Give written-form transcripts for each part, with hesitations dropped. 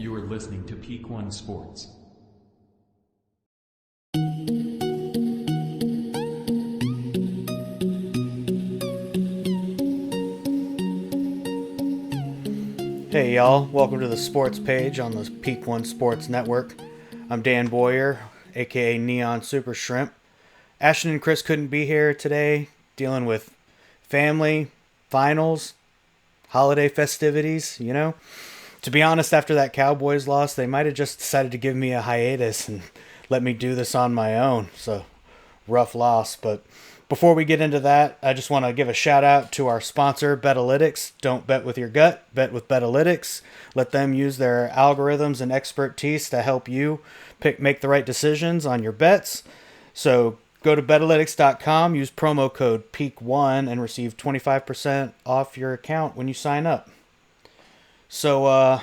You are listening to Peak One Sports. Hey y'all, welcome to the sports page on the Peak One Sports Network. I'm Dan Boyer, aka Neon Super Shrimp. Ashton and Chris couldn't be here today, dealing with family, finals, holiday festivities, To be honest, after that Cowboys loss, they might have just decided to give me a hiatus and let me do this on my own. So, rough loss. But before we get into that, I just want to give a shout out to our sponsor, Betalytics. Don't bet with your gut, bet with Betalytics. Let them use their algorithms and expertise to help you make the right decisions on your bets. So go to Betalytics.com, use promo code PEAK1 and receive 25% off your account when you sign up. So,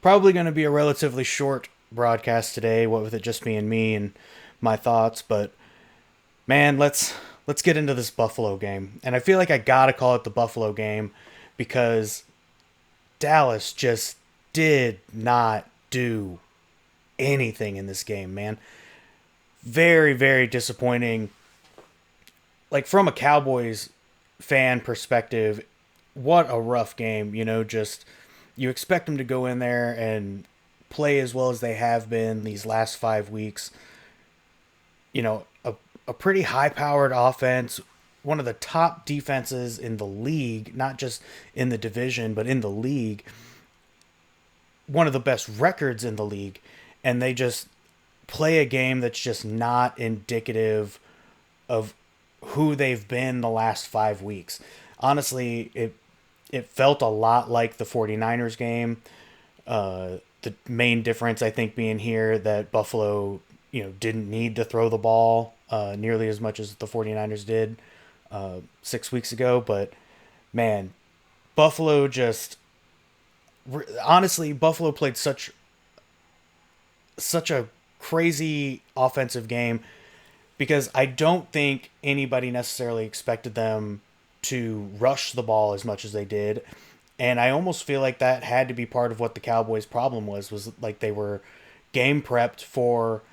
probably going to be a relatively short broadcast today, what with it just being me and my thoughts, but man, let's get into this Buffalo game. And I feel like I got to call it the Buffalo game because Dallas just did not do anything in this game, man. Very, very disappointing. Like, from a Cowboys fan perspective, what a rough game, just you expect them to go in there and play as well as they have been these last 5 weeks. A pretty high-powered offense, one of the top defenses in the league, not just in the division, but in the league, one of the best records in the league, and they just play a game that's just not indicative of who they've been the last 5 weeks. Honestly, it felt a lot like the 49ers game. The main difference, I think, being here that Buffalo, didn't need to throw the ball nearly as much as the 49ers did 6 weeks ago. But, man, Buffalo just... Honestly, Buffalo played such a crazy offensive game because I don't think anybody necessarily expected them to rush the ball as much as they did. And I almost feel like that had to be part of what the Cowboys' problem was like they were game prepped for,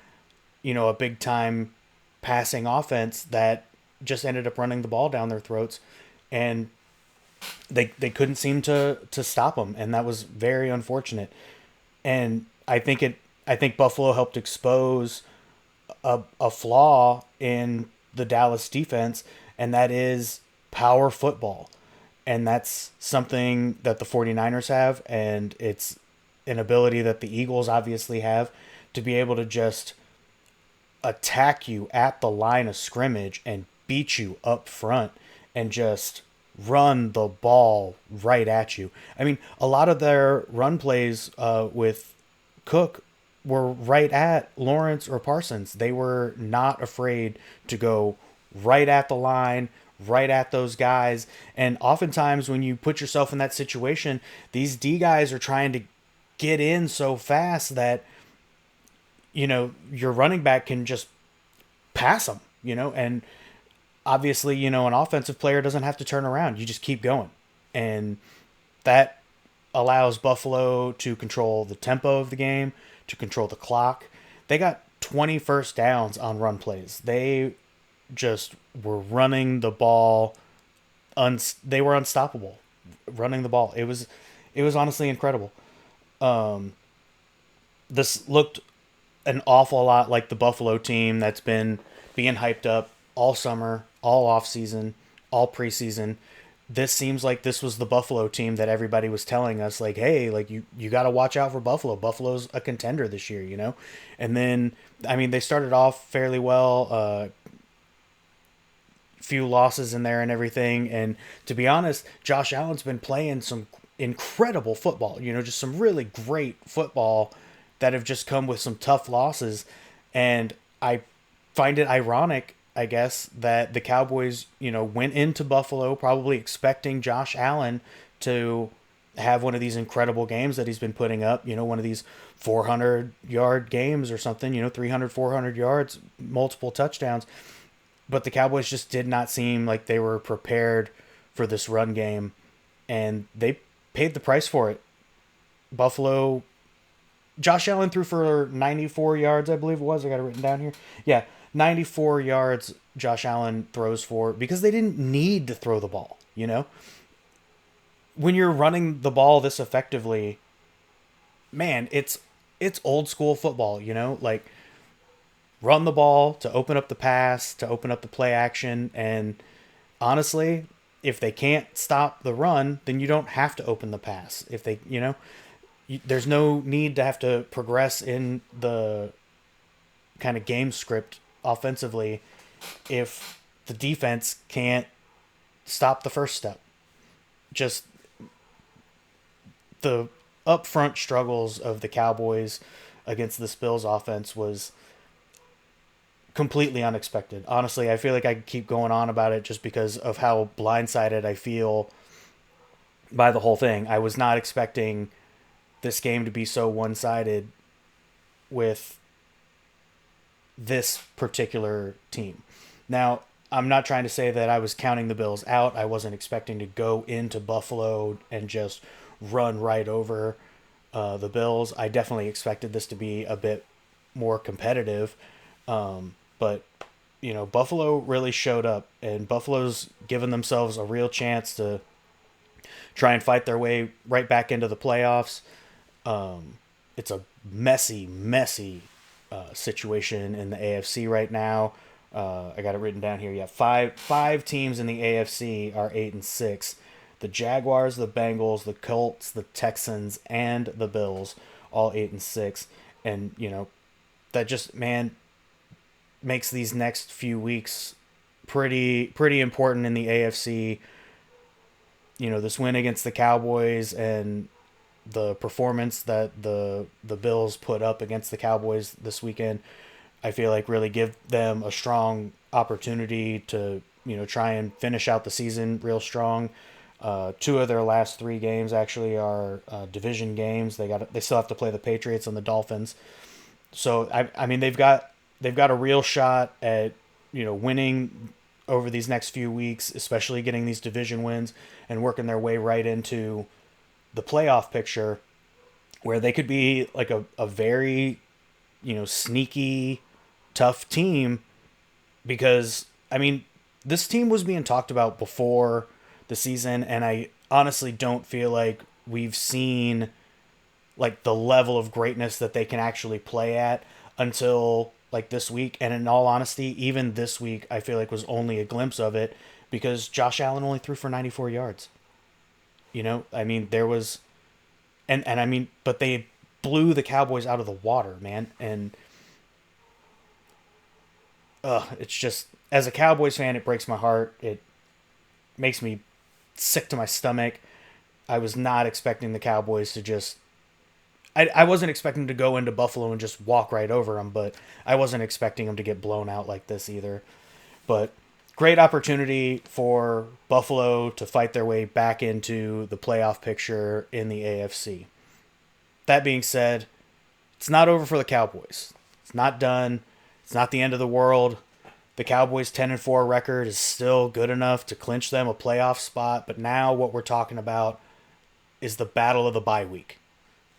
a big time passing offense that just ended up running the ball down their throats. And they couldn't seem to stop them. And that was very unfortunate. And I think Buffalo helped expose a flaw in the Dallas defense, and that is power football. And that's something that the 49ers have, and it's an ability that the Eagles obviously have to be able to just attack you at the line of scrimmage and beat you up front and just run the ball right at you. I mean, a lot of their run plays with Cook were right at Lawrence or Parsons. They were not afraid to go right at the line, right at those guys. And oftentimes when you put yourself in that situation, these D guys are trying to get in so fast that, your running back can just pass them, and obviously, an offensive player doesn't have to turn around. You just keep going. And that allows Buffalo to control the tempo of the game, to control the clock. They got 20 first downs on run plays. They just were running the ball. They were unstoppable running the ball. It was honestly incredible. This looked an awful lot like the Buffalo team that's been being hyped up all summer, all off season, all preseason. This seems like this was the Buffalo team that everybody was telling us, like, hey, like you got to watch out for Buffalo. Buffalo's a contender this year, And then, I mean, they started off fairly well. Few losses in there and everything. And to be honest, Josh Allen's been playing some incredible football, just some really great football that have just come with some tough losses. And I find it ironic, I guess, that the Cowboys, went into Buffalo probably expecting Josh Allen to have one of these incredible games that he's been putting up, one of these 400-yard games or something, 300, 400 yards, multiple touchdowns. But the Cowboys just did not seem like they were prepared for this run game, and they paid the price for it. Buffalo, Josh Allen threw for 94 yards, I believe it was. I got it written down here. Yeah, 94 yards Josh Allen throws for because they didn't need to throw the ball, you know? When you're running the ball this effectively, man, it's old school football, you know? Like run the ball to open up the pass, to open up the play action, and honestly, if they can't stop the run, then you don't have to open the pass. If they, there's no need to have to progress in the kind of game script offensively if the defense can't stop the first step. Just the upfront struggles of the Cowboys against the Bills offense was completely unexpected. Honestly, I feel like I could keep going on about it just because of how blindsided I feel by the whole thing. I was not expecting this game to be so one-sided with this particular team. Now, I'm not trying to say that I was counting the Bills out. I wasn't expecting to go into Buffalo and just run right over the Bills. I definitely expected this to be a bit more competitive. But, Buffalo really showed up, and Buffalo's given themselves a real chance to try and fight their way right back into the playoffs. It's a messy situation in the AFC right now. I got it written down here. Yeah, five teams in the AFC are 8-6. The Jaguars, the Bengals, the Colts, the Texans, and the Bills, all 8-6. And that just makes these next few weeks pretty important in the AFC. This win against the Cowboys and the performance that the Bills put up against the Cowboys this weekend, I feel like really give them a strong opportunity to, try and finish out the season real strong. Two of their last three games actually are division games. They still have to play the Patriots and the Dolphins. So I mean they've got a real shot at winning over these next few weeks, especially getting these division wins and working their way right into the playoff picture, where they could be like a very sneaky, tough team. Because I mean, this team was being talked about before the season, and I honestly don't feel like we've seen like the level of greatness that they can actually play at until like this week. And in all honesty, even this week I feel like was only a glimpse of it because Josh Allen only threw for 94 yards. I mean, there was and I mean, but they blew the Cowboys out of the water, man. And it's just, as a Cowboys fan, it breaks my heart. It makes me sick to my stomach. I was not expecting the Cowboys to just I wasn't expecting to go into Buffalo and just walk right over them, but I wasn't expecting them to get blown out like this either. But great opportunity for Buffalo to fight their way back into the playoff picture in the AFC. That being said, it's not over for the Cowboys. It's not done. It's not the end of the world. The Cowboys' 10-4 record is still good enough to clinch them a playoff spot, but now what we're talking about is the battle of the bye week.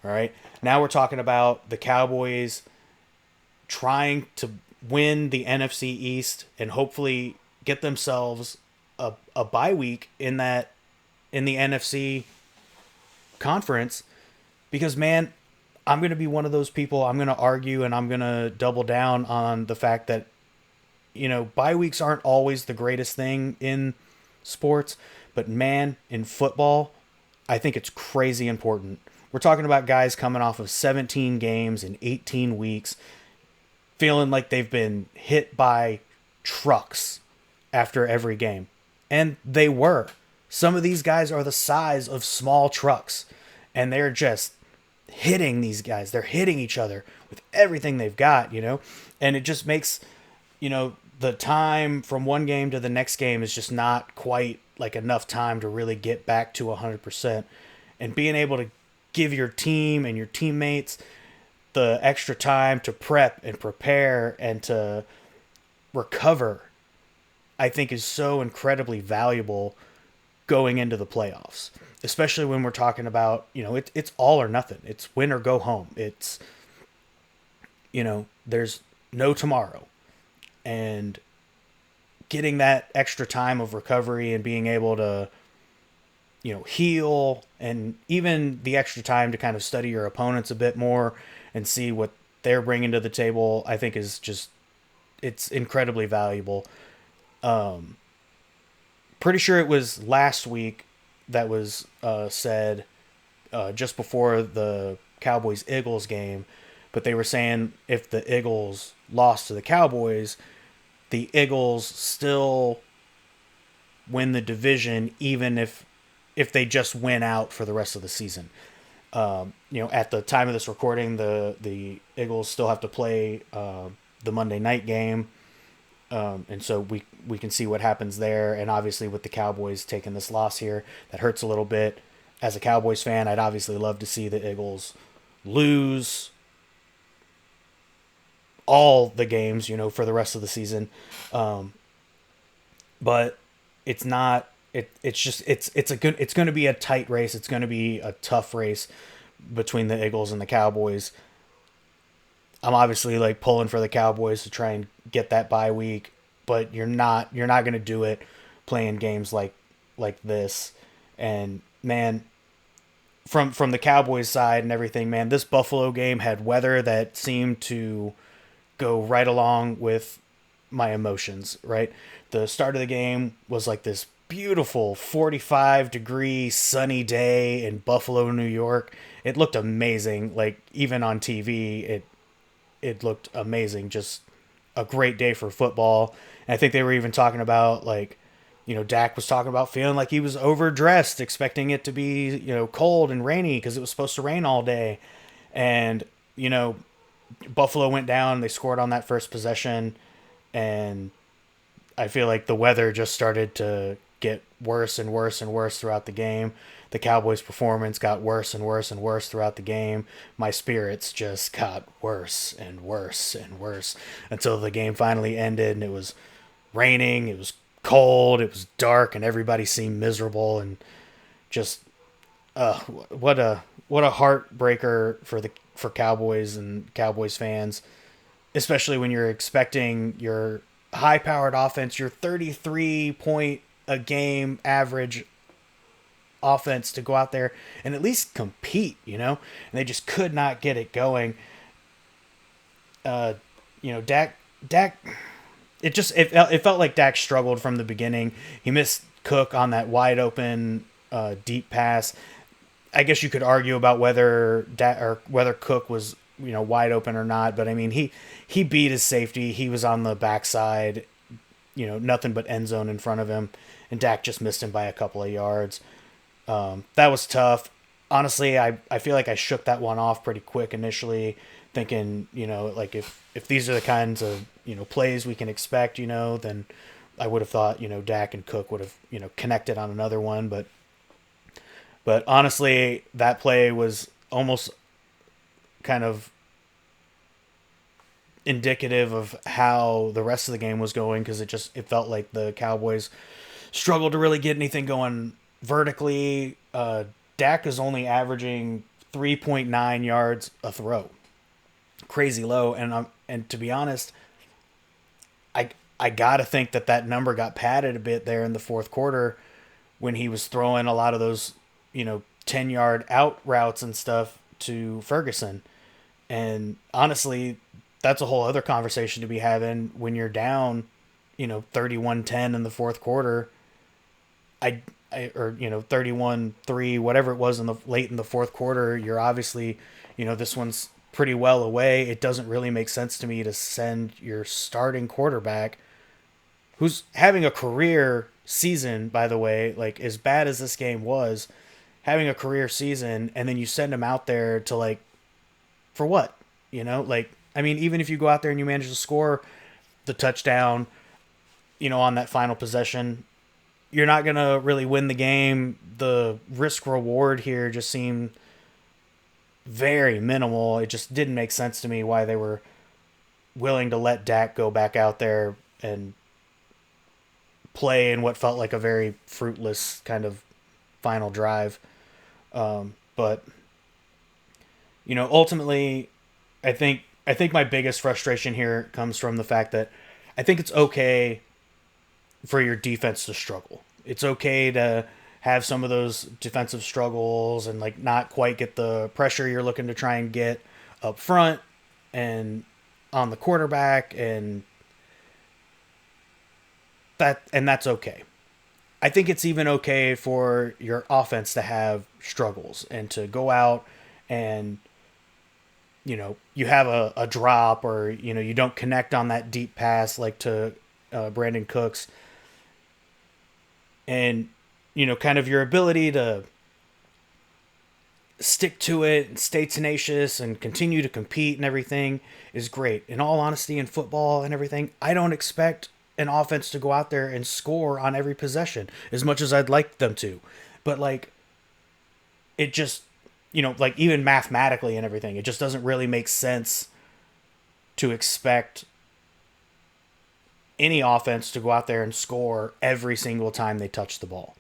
All right. Now we're talking about the Cowboys trying to win the NFC East and hopefully get themselves a bye week in the NFC conference. Because, man, I'm going to be one of those people. I'm going to argue and I'm going to double down on the fact that, bye weeks aren't always the greatest thing in sports. But, man, in football, I think it's crazy important. We're talking about guys coming off of 17 games in 18 weeks, feeling like they've been hit by trucks after every game. And they were. Some of these guys are the size of small trucks, and they're just hitting these guys. They're hitting each other with everything they've got, and it just makes, the time from one game to the next game is just not quite like enough time to really get back to 100%. And being able to give your team and your teammates the extra time to prep and prepare and to recover, I think is so incredibly valuable going into the playoffs, especially when we're talking about, it's all or nothing. It's win or go home. It's, there's no tomorrow. And getting that extra time of recovery and being able to, heal, and even the extra time to kind of study your opponents a bit more and see what they're bringing to the table, I think is just, it's incredibly valuable. Pretty sure it was last week that was said just before the Cowboys Eagles game, but they were saying if the Eagles lost to the Cowboys, the Eagles still win the division even if they just win out for the rest of the season. At the time of this recording, the Eagles still have to play the Monday night game, and so we can see what happens there. And obviously, with the Cowboys taking this loss here, that hurts a little bit. As a Cowboys fan, I'd obviously love to see the Eagles lose all the games, for the rest of the season. But it's not. It's going to be a tight race. It's going to be a tough race between the Eagles and the Cowboys. I'm obviously like pulling for the Cowboys to try and get that bye week, but you're not going to do it playing games like this. And man, from the Cowboys side and everything, man, this Buffalo game had weather that seemed to go right along with my emotions, right? The start of the game was like this beautiful 45-degree sunny day in Buffalo, New York. It looked amazing. Like, even on TV, it looked amazing. Just a great day for football. And I think they were even talking about, like, Dak was talking about feeling like he was overdressed, expecting it to be, cold and rainy because it was supposed to rain all day. And, Buffalo went down. They scored on that first possession. And I feel like the weather just started to get worse and worse and worse throughout the game. The Cowboys' performance got worse and worse and worse throughout the game. My spirits just got worse and worse and worse until the game finally ended, and it was raining, it was cold, it was dark, and everybody seemed miserable. And just what a heartbreaker for Cowboys and Cowboys fans, especially when you're expecting your high-powered offense, your 33-point a game average offense to go out there and at least compete, and they just could not get it going. Dak, it felt like Dak struggled from the beginning. He missed Cook on that wide open deep pass. I guess you could argue about whether Cook was wide open or not, but I mean he beat his safety. He was on the backside, nothing but end zone in front of him, and Dak just missed him by a couple of yards. That was tough. Honestly, I feel like I shook that one off pretty quick initially, thinking, like if these are the kinds of, plays we can expect, then I would have thought, Dak and Cook would have, connected on another one. But honestly, that play was almost kind of indicative of how the rest of the game was going, because it felt like the Cowboys struggled to really get anything going vertically. Dak is only averaging 3.9 yards a throw. Crazy low. And to be honest, I gotta think that number got padded a bit there in the fourth quarter when he was throwing a lot of those 10-yard out routes and stuff to Ferguson. And honestly, that's a whole other conversation to be having when you're down 31-10 in the fourth quarter. Or 31-3, whatever it was late in the fourth quarter. You're obviously, this one's pretty well away. It doesn't really make sense to me to send your starting quarterback, who's having a career season, by the way, like as bad as this game was, having a career season, and then you send him out there to for what? I mean, even if you go out there and you manage to score the touchdown, on that final possession, you're not going to really win the game. The risk reward here just seemed very minimal. It just didn't make sense to me why they were willing to let Dak go back out there and play in what felt like a very fruitless kind of final drive. But ultimately, I think my biggest frustration here comes from the fact that I think it's okay for your defense to struggle. It's okay to have some of those defensive struggles and like not quite get the pressure you're looking to try and get up front and on the quarterback, and that's okay. I think it's even okay for your offense to have struggles and to go out and you have a drop, or you don't connect on that deep pass like to Brandon Cooks, and kind of your ability to stick to it and stay tenacious and continue to compete and everything is great. In all honesty, in football and everything, I don't expect an offense to go out there and score on every possession as much as I'd like them to. But like, it just, like even mathematically and everything, it just doesn't really make sense to expect any offense to go out there and score every single time they touch the ball.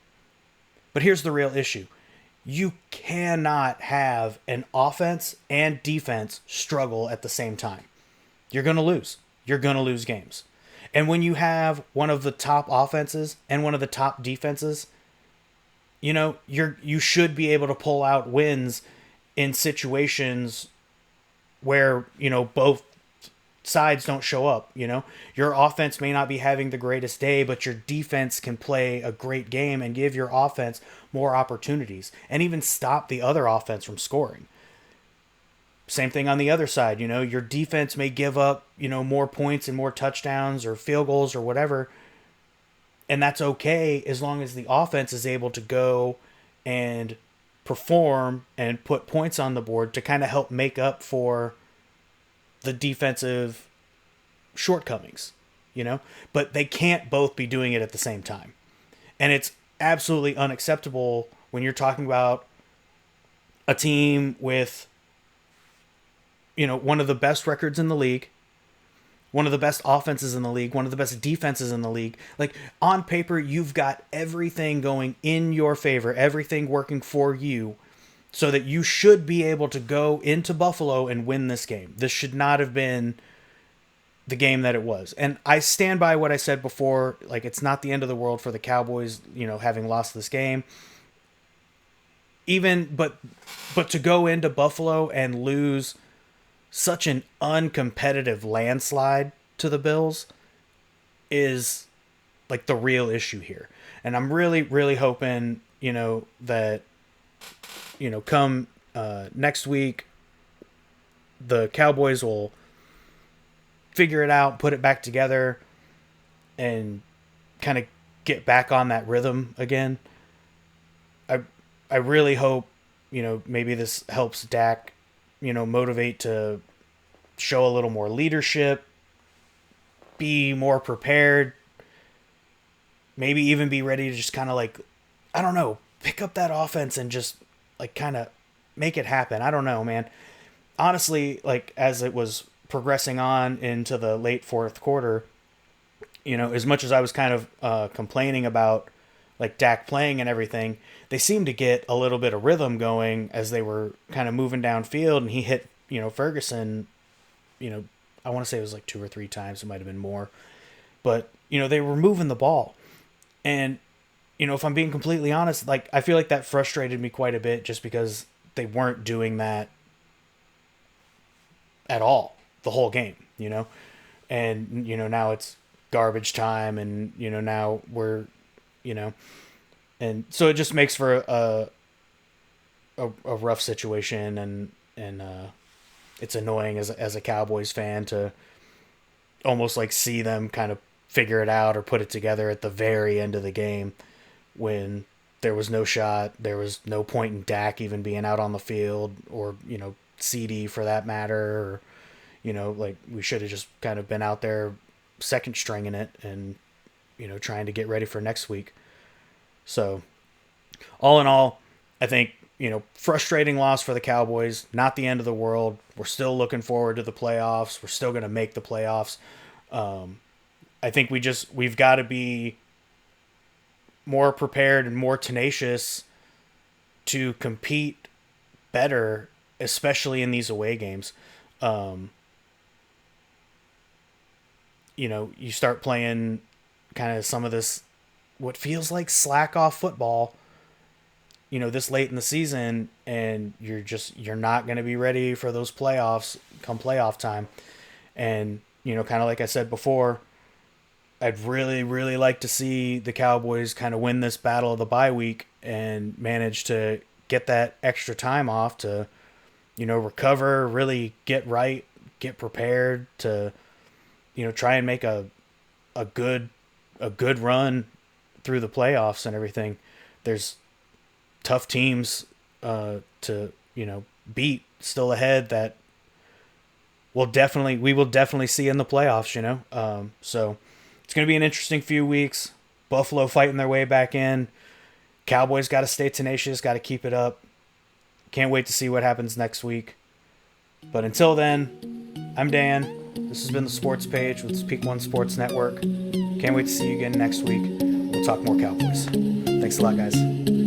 But here's the real issue. You cannot have an offense and defense struggle at the same time. You're going to lose. You're going to lose games. And when you have one of the top offenses and one of the top defenses, you should be able to pull out wins in situations where, both sides don't show up. Your offense may not be having the greatest day, but your defense can play a great game and give your offense more opportunities and even stop the other offense from scoring. Same thing on the other side. Your defense may give up, more points and more touchdowns or field goals or whatever. And that's okay as long as the offense is able to go and perform and put points on the board to kind of help make up for the defensive shortcomings, But they can't both be doing it at the same time. And it's absolutely unacceptable when you're talking about a team with one of the best records in the league, one of the best offenses in the league, one of the best defenses in the league. Like, on paper, you've got everything going in your favor, everything working for you, so that you should be able to go into Buffalo and win this game. This should not have been the game that it was. And I stand by what I said before. Like, it's not the end of the world for the Cowboys, having lost this game. But to go into Buffalo and lose such an uncompetitive landslide to the Bills is like the real issue here. And I'm really, really hoping, that, come next week, the Cowboys will figure it out, put it back together, and kind of get back on that rhythm again. I really hope, maybe this helps Dak, motivate to show a little more leadership, be more prepared, maybe even be ready to just kind of like, I don't know, pick up that offense and just like kind of make it happen. I don't know, man. Honestly, like as it was progressing on into the late fourth quarter, as much as I was kind of complaining about like Dak playing and everything, they seemed to get a little bit of rhythm going as they were kind of moving downfield, and he hit, Ferguson, I want to say it was like 2 or 3 times. It might have been more, but they were moving the ball. And, if I'm being completely honest, like I feel like that frustrated me quite a bit just because they weren't doing that at all the whole game, and, now it's garbage time, and, now we're, and so it just makes for a rough situation, and it's annoying as a Cowboys fan to almost like see them kind of figure it out or put it together at the very end of the game when there was no shot, there was no point in Dak even being out on the field, or CD for that matter, or like we should have just kind of been out there second stringing it and trying to get ready for next week. So, all in all, I think, frustrating loss for the Cowboys, not the end of the world. We're still looking forward to the playoffs. We're still going to make the playoffs. I think we've got to be more prepared and more tenacious to compete better, especially in these away games. Um, you start playing kind of some of this, what feels like slack off football, this late in the season, and you're not going to be ready for those playoffs come playoff time. And, kind of like I said before, I'd really, really like to see the Cowboys kind of win this battle of the bye week and manage to get that extra time off to, recover, really get right, get prepared to, try and make a good run through the playoffs and everything. There's tough teams to beat still ahead that we will definitely see in the playoffs. So it's going to be an interesting few weeks. Buffalo fighting their way back in. Cowboys got to stay tenacious, got to keep it up. Can't wait to see what happens next week. But until then, I'm Dan. This has been the Sports Page with Peak One Sports Network. Can't wait to see you again next week. We'll talk more Cowboys. Thanks a lot, guys.